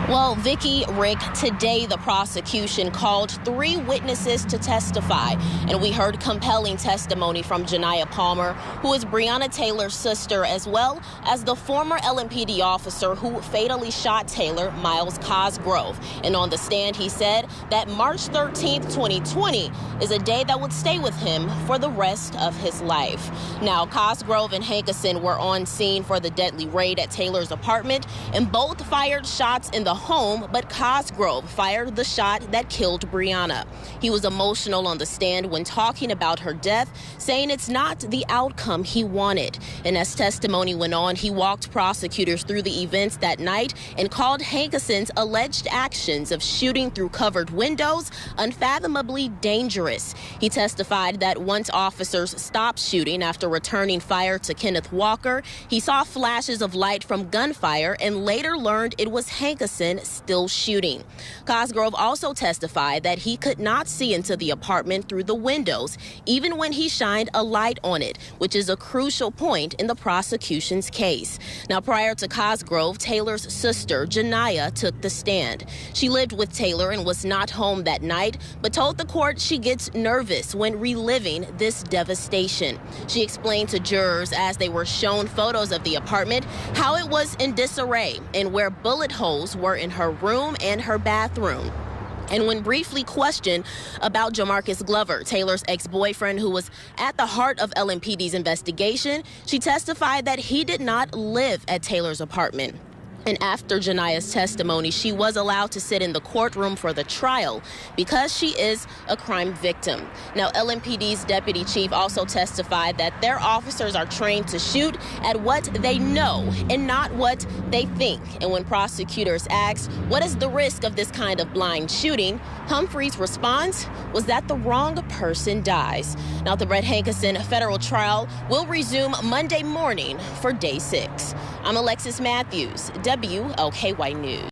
Well, Vicky, Rick, today the prosecution called 3 witnesses to testify, and we heard compelling testimony from Janiyah Palmer, who is Breonna Taylor's sister, as well as the former LMPD officer who fatally shot Taylor, Myles Cosgrove. And on the stand, he said that March 13th, 2020 is a day that would stay with him for the rest of his life. Now, Cosgrove and Hankison were on scene for the deadly raid at Taylor's apartment, and both fired shots in the home, but Cosgrove fired the shot that killed Breonna. He was emotional on the stand when talking about her death, saying it's not the outcome he wanted. And as testimony went on, he walked prosecutors through the events that night and called Hankison's alleged actions of shooting through covered windows unfathomably dangerous. He testified that once officers stopped shooting after returning fire to Kenneth Walker, he saw flashes of light from gunfire and later learned it was Hankison still shooting. Cosgrove also testified that he could not see into the apartment through the windows, even when he shined a light on it, which is a crucial point in the prosecution's case. Now, prior to Cosgrove, Taylor's sister, Janiyah, took the stand. She lived with Taylor and was not home that night, but told the court she gets nervous when reliving this devastation. She explained to jurors as they were shown photos of the apartment how it was in disarray and where bullet holes were in her room and her bathroom. And when briefly questioned about Jamarcus Glover, Taylor's ex-boyfriend who was at the heart of LMPD's investigation, she testified that he did not live at Taylor's apartment. And after Janiyah's testimony, she was allowed to sit in the courtroom for the trial because she is a crime victim. Now, LMPD's deputy chief also testified that their officers are trained to shoot at what they know and not what they think. And when prosecutors asked, what is the risk of this kind of blind shooting, Humphrey's response was that the wrong person dies. Now, the Brett Hankison federal trial will resume Monday morning for day 6. I'm Alexis Matthews, WLKY News.